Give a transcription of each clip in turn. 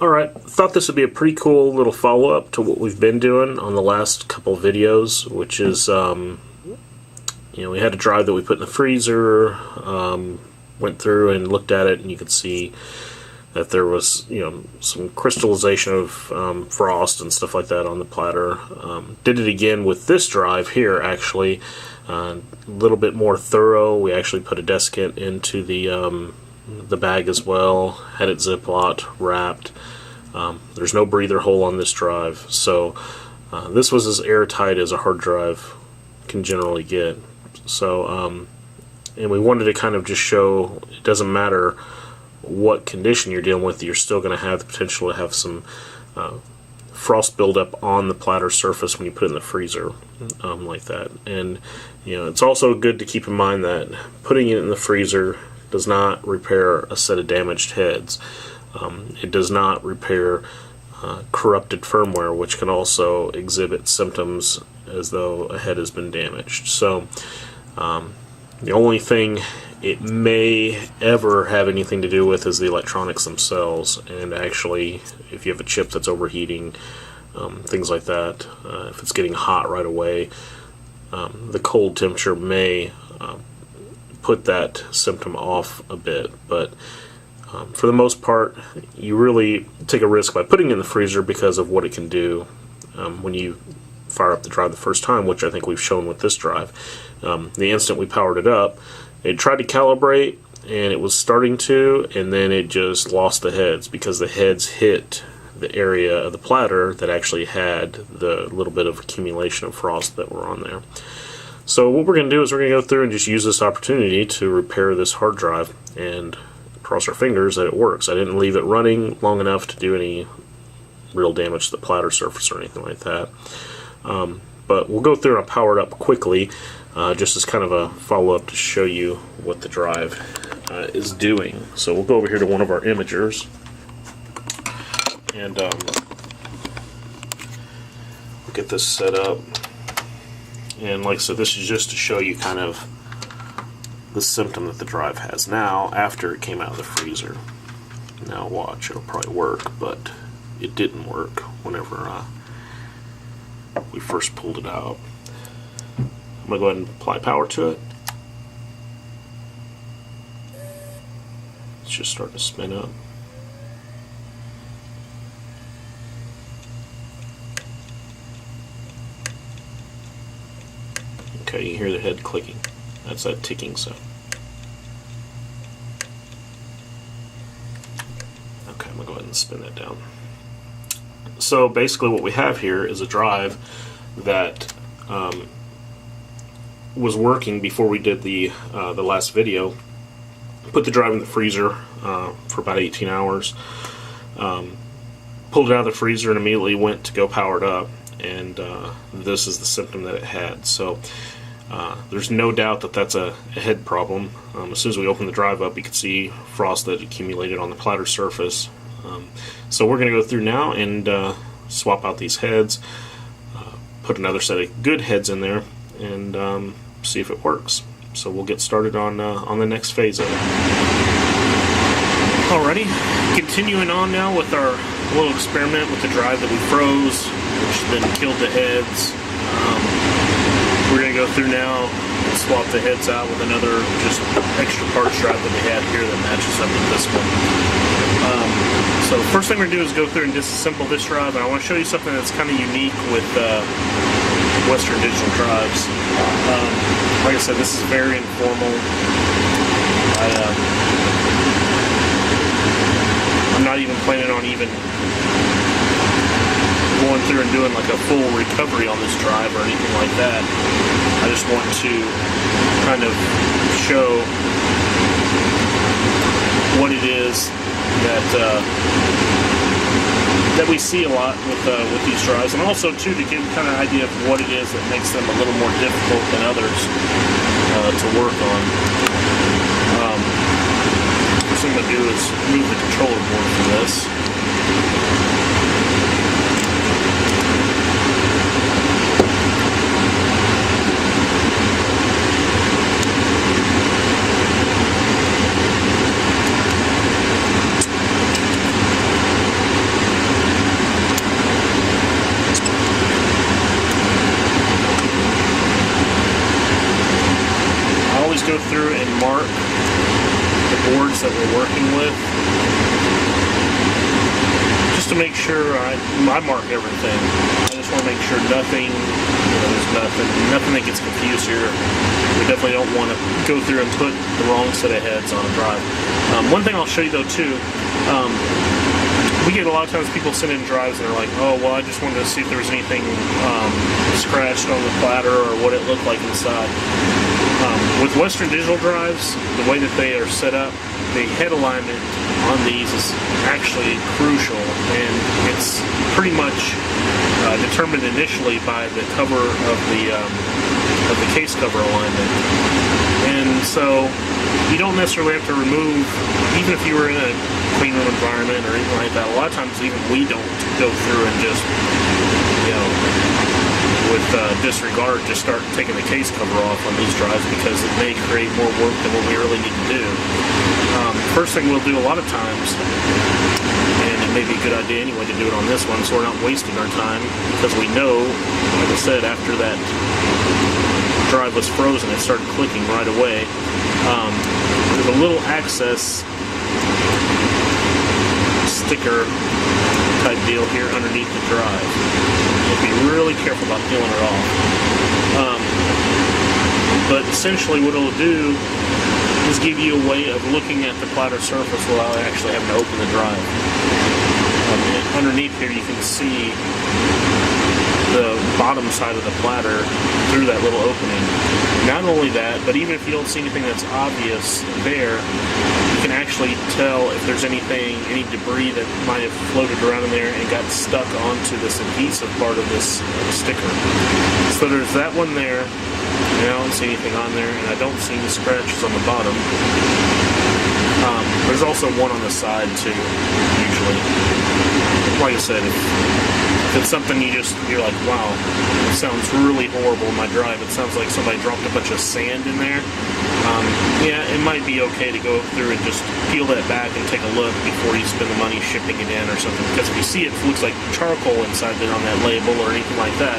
Alright, thought this would be a pretty cool little follow-up to what we've been doing on the last couple of videos, which is, we had a drive that we put in the freezer, went through and looked at it, and you could see that there was, some crystallization of frost and stuff like that on the platter. Did it again with this drive here, actually, a little bit more thorough. We actually put a desiccant into the bag as well, had it ziplocked, wrapped. There's no breather hole on this drive, so this was as airtight as a hard drive can generally get. So, and we wanted to kind of just show it doesn't matter what condition you're dealing with, you're still going to have the potential to have some frost buildup on the platter surface when you put it in the freezer, like that. And it's also good to keep in mind that putting it in the freezer does not repair a set of damaged heads. It does not repair corrupted firmware, which can also exhibit symptoms as though a head has been damaged. So the only thing it may ever have anything to do with is the electronics themselves, and actually if you have a chip that's overheating, things like that, if it's getting hot right away, the cold temperature may put that symptom off a bit. But for the most part, you really take a risk by putting it in the freezer because of what it can do when you fire up the drive the first time, which I think we've shown with this drive. The instant we powered it up, it tried to calibrate, and it was starting to, and then it just lost the heads because the heads hit the area of the platter that actually had the little bit of accumulation of frost that were on there. So what we're going to do is we're going to go through and just use this opportunity to repair this hard drive and cross our fingers that it works. I didn't leave it running long enough to do any real damage to the platter surface or anything like that. But we'll go through and I'll power it up quickly, just as kind of a follow-up to show you what the drive is doing. So we'll go over here to one of our imagers, and we'll get this set up. And like I said, this is just to show you kind of the symptom that the drive has now after it came out of the freezer. Now watch, it'll probably work, but it didn't work whenever we first pulled it out. I'm going to go ahead and apply power to it. It's just starting to spin up. Okay, you hear the head clicking. That's that ticking sound. Okay, I'm going to go ahead and spin that down. So basically what we have here is a drive that was working before we did the last video. Put the drive in the freezer for about 18 hours. Pulled it out of the freezer and immediately went to go power it up, and this is the symptom that it had. So there's no doubt that that's a head problem. As soon as we open the drive up, you can see frost that accumulated on the platter surface. So we're going to go through now and swap out these heads, put another set of good heads in there, and see if it works. So we'll get started on the next phase of it. Alrighty, continuing on now with our little experiment with the drive that we froze, which then killed the heads. We're going to go through now and swap the heads out with another just extra parts drive that we had here that matches up with this one. So the first thing we're going to do is go through and disassemble this drive, and I want to show you something that's kind of unique with Western Digital drives. Like I said, this is very informal. I'm not even planning on even going through and doing like a full recovery on this drive or anything like that. I just want to kind of show what it is that we see a lot with these drives, and also too to give kind of an idea of what it is that makes them a little more difficult than others to work on. First thing I'm going to do is move the controller board for this. to make sure I mark everything. I just want to make sure nothing, there's nothing that gets confused here. We definitely don't want to go through and put the wrong set of heads on a drive. One thing I'll show you though too, we get a lot of times people send in drives and they're like, oh, well, I just wanted to see if there was anything scratched on the platter or what it looked like inside. With Western Digital drives, the way that they are set up, the head alignment on these is actually crucial, and it's pretty much determined initially by the cover of the case cover alignment. And so you don't necessarily have to remove, even if you were in a clean room environment or anything like that. A lot of times even we don't go through and just, with disregard, just start taking the case cover off on these drives, because it may create more work than what we really need to do. First thing we'll do a lot of times, and it may be a good idea anyway to do it on this one so we're not wasting our time, because we know, like I said, after that drive was frozen, it started clicking right away. There's a little access sticker type deal here underneath the drive. Be really careful about peeling it off. But essentially what it'll do is give you a way of looking at the platter surface without actually having to open the drive. Underneath here you can see the bottom side of the platter through that little opening. Not only that, but even if you don't see anything that's obvious there, you can actually tell if there's any debris that might have floated around in there and got stuck onto this adhesive part of this sticker. So there's that one there, and I don't see anything on there, and I don't see any scratches on the bottom. There's also one on the side too, usually. Like I said, if it's something you're like, wow, it sounds really horrible in my drive. It sounds like somebody dropped a bunch of sand in there. Yeah, it might be okay to go through and just peel that back and take a look before you spend the money shipping it in or something. Because if you see it looks like charcoal inside it on that label or anything like that,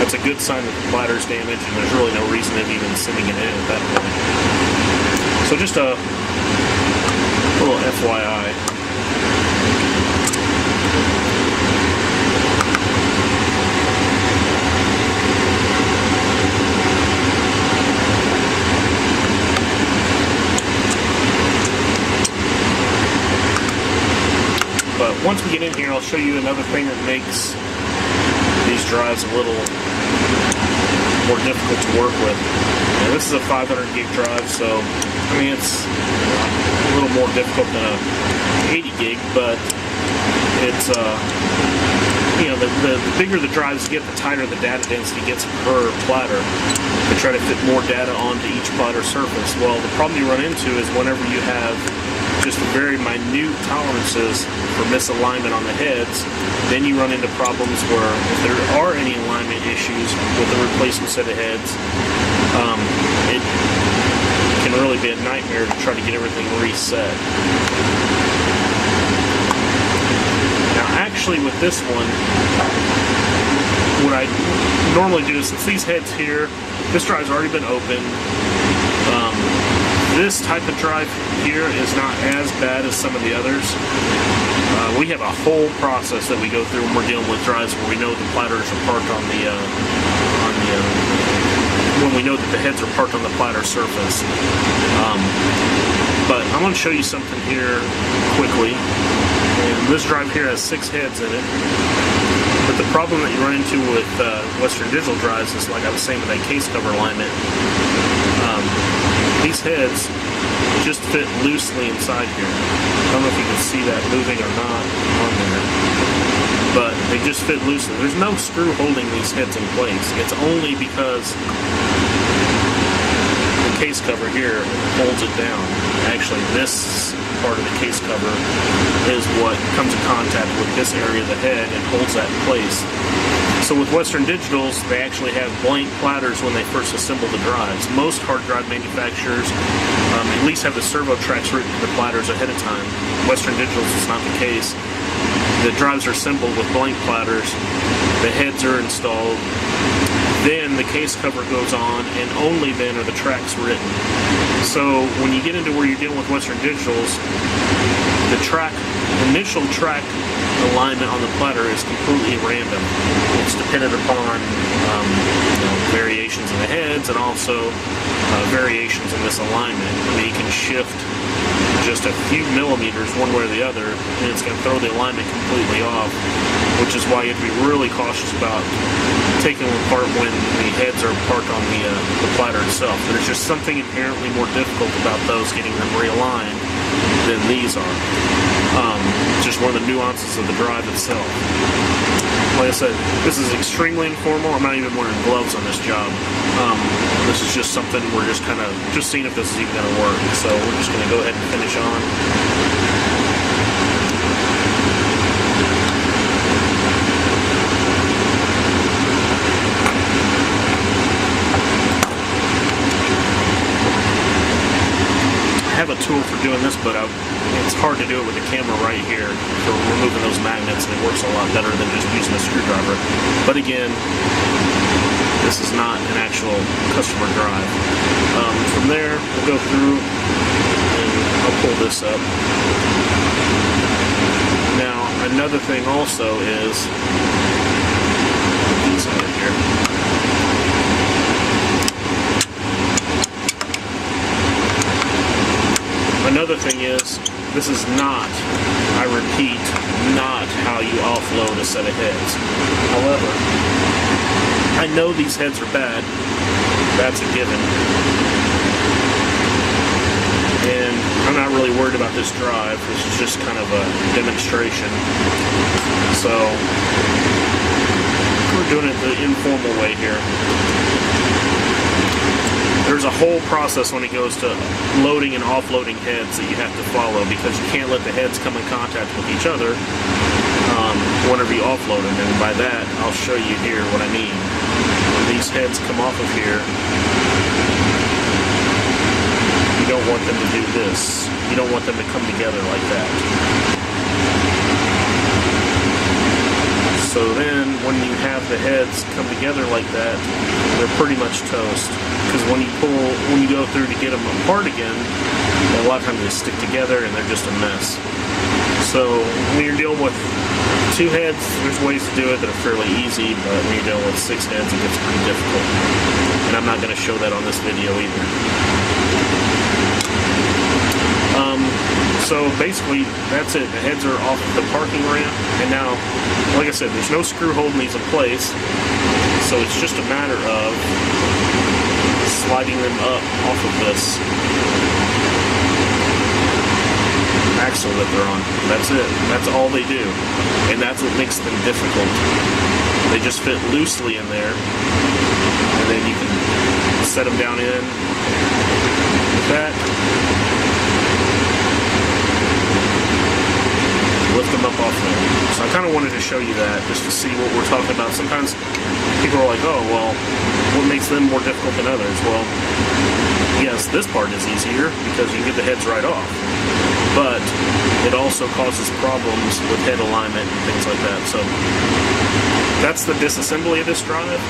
that's a good sign that the platter's damaged, and there's really no reason of even sending it in at that point. So just a little FYI. But once we get in here, I'll show you another thing that makes these drives a little more difficult to work with. Now, this is a 500 gig drive, so I mean it's a little more difficult than a 80 gig, but it's the bigger the drives get, the tighter the data density gets per platter to try to fit more data onto each platter surface. Well, the problem you run into is whenever you have just very minute tolerances for misalignment on the heads, then you run into problems where if there are any alignment issues with the replacement set of heads, it can really be a nightmare to try to get everything reset. Now actually with this one, what I normally do is, since these heads here, this drive's already been opened, this type of drive here is not as bad as some of the others. We have a whole process that we go through when we're dealing with drives where we know the platters are parked when we know that the heads are parked on the platter surface. But I'm going to show you something here quickly. And this drive here has 6 heads in it. But the problem that you run into with Western Digital drives is, like I was saying with that case cover alignment, these heads just fit loosely inside here. I don't know if you can see that moving or not on there, but they just fit loosely. There's no screw holding these heads in place. It's only because the case cover here holds it down. Actually, this part of the case cover is what comes in contact with this area of the head and holds that in place. So with Western Digitals, they actually have blank platters when they first assemble the drives. Most hard drive manufacturers at least have the servo tracks written to the platters ahead of time. Western Digitals is not the case. The drives are assembled with blank platters, the heads are installed, then the case cover goes on, and only then are the tracks written. So when you get into where you're dealing with Western Digitals, the initial track alignment on the platter is completely random. It's dependent upon variations in the heads and also variations in this alignment. I mean, you can shift just a few millimeters one way or the other, and it's going to throw the alignment completely off, which is why you have to be really cautious about taking them apart when the heads are parked on the platter itself. There's just something inherently more difficult about those, getting them realigned, than these are. Just one of the nuances of the drive itself. Like I said, this is extremely informal. I'm not even wearing gloves on this job. This is just something we're just kind of seeing if this is even going to work. So we're just going to go ahead and finish on. I have a tool for doing this, but it's hard to do it with the camera right here for removing those magnets, and it works a lot better than just using a screwdriver. But again, this is not an actual customer drive. From there, we'll go through and I'll pull this up. Now, another thing also is these out of here. Another thing is, this is not, I repeat, not how you offload a set of heads. However, I know these heads are bad. That's a given. And I'm not really worried about this drive. This is just kind of a demonstration. So, we're doing it the informal way here. There's a whole process when it goes to loading and offloading heads that you have to follow, because you can't let the heads come in contact with each other whenever you offload them. And by that, I'll show you here what I mean. When these heads come off of here, you don't want them to do this. You don't want them to come together like that. So then, when you have the heads come together like that, they're pretty much toast. Because when you go through to get them apart again, a lot of times they stick together and they're just a mess. So when you're dealing with 2 heads, there's ways to do it that are fairly easy, but when you're dealing with 6 heads, it gets pretty difficult. And I'm not going to show that on this video either. So basically, that's it. The heads are off the parking ramp, and now, like I said, there's no screw holding these in place, so it's just a matter of sliding them up off of this axle that they're on. That's it. That's all they do, and that's what makes them difficult. They just fit loosely in there, and then you can set them down in with that. Lift them up off there. So I kind of wanted to show you that just to see what we're talking about. Sometimes people are like, oh, well, what makes them more difficult than others? Well, yes, this part is easier because you can get the heads right off. But it also causes problems with head alignment and things like that. So that's the disassembly of this drive.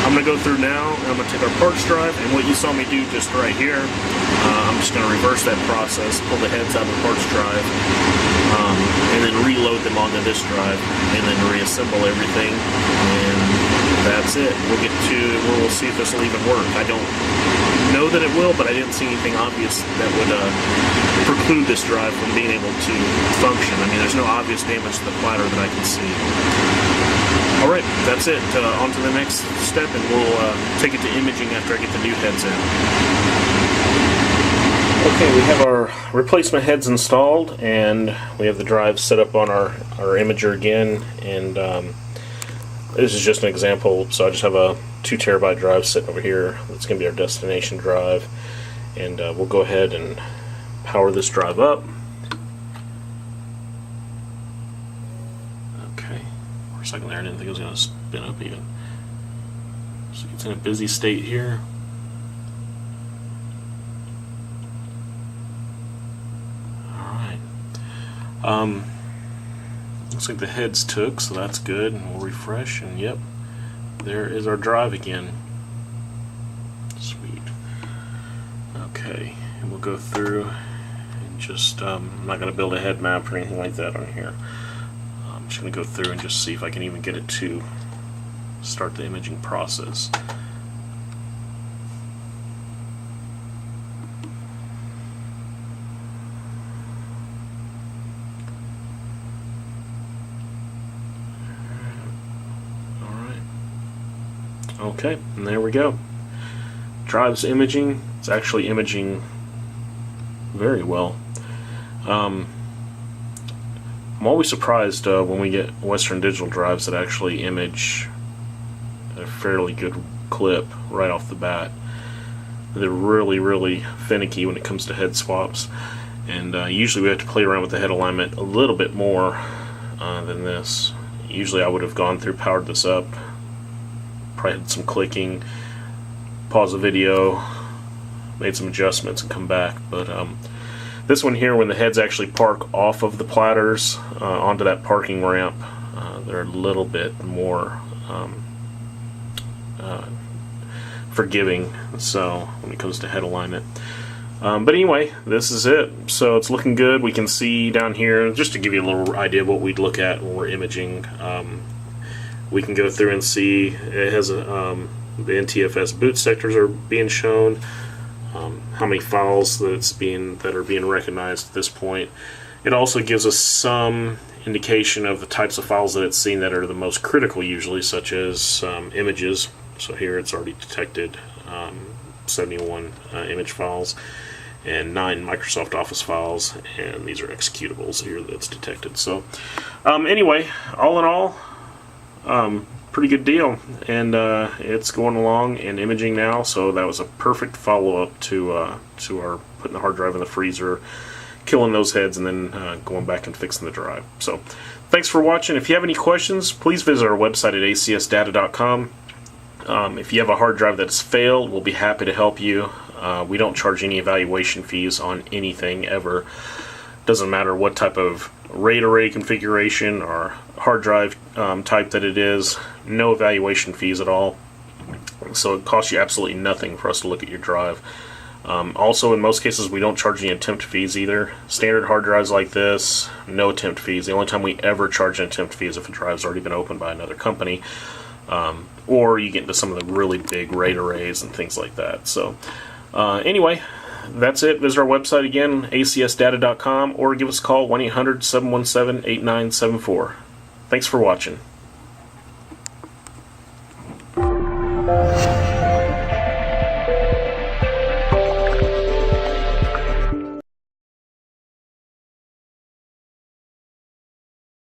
I'm going to go through now, and I'm going to take our parts drive, and what you saw me do just right here, I'm just going to reverse that process, pull the heads out of the parts drive, and then reload them onto this drive, and then reassemble everything, and that's it. We'll see if this will even work. I don't know that it will, but I didn't see anything obvious that would preclude this drive from being able to function. I mean, there's no obvious damage to the platter that I can see. Alright, that's it. On to the next step, and we'll take it to imaging after I get the new heads in. Okay, we have our replacement heads installed, and we have the drive set up on our imager again, and this is just an example. So I just have a 2 terabyte drive sitting over here. That's going to be our destination drive, and we'll go ahead and power this drive up. Okay, for a second there I didn't think it was going to spin up even. So it's in a busy state here. Looks like the heads took, so that's good, and we'll refresh, and yep, there is our drive again. Sweet. Okay, and we'll go through and just, I'm not going to build a head map or anything like that on here. I'm just going to go through and just see if I can even get it to start the imaging process. Okay, and there we go. Drive's imaging. It's actually imaging very well. I'm always surprised when we get Western Digital drives that actually image a fairly good clip right off the bat. They're really, really finicky when it comes to head swaps, and usually we have to play around with the head alignment a little bit more than this. Usually I would have gone through, powered this up, probably had some clicking, pause the video, made some adjustments and come back. But this one here, when the heads actually park off of the platters onto that parking ramp, they're a little bit more forgiving, so when it comes to head alignment. But anyway, this is it. So it's looking good. We can see down here, just to give you a little idea of what we'd look at when we're imaging. We can go through and see it has the NTFS boot sectors are being shown, how many files that are being recognized at this point. It also gives us some indication of the types of files that it's seen that are the most critical usually, such as images. So here it's already detected 71 image files and 9 Microsoft Office files, and these are executables here that's detected. So anyway, all in all, pretty good deal, and it's going along and imaging now, so that was a perfect follow-up to our putting the hard drive in the freezer, killing those heads, and then going back and fixing the drive. So thanks for watching. If you have any questions, please visit our website at acsdata.com. If you have a hard drive that's failed, we'll be happy to help you. We don't charge any evaluation fees on anything ever. Doesn't matter what type of RAID array configuration or hard drive type that it is, no evaluation fees at all. So it costs you absolutely nothing for us to look at your drive. Also, in most cases, we don't charge any attempt fees either. Standard hard drives like this, no attempt fees. The only time we ever charge an attempt fee is if a drive's already been opened by another company, or you get into some of the really big RAID arrays and things like that. So anyway, that's it. Visit our website again, acsdata.com, or give us a call, 1-800-717-8974. Thanks for watching.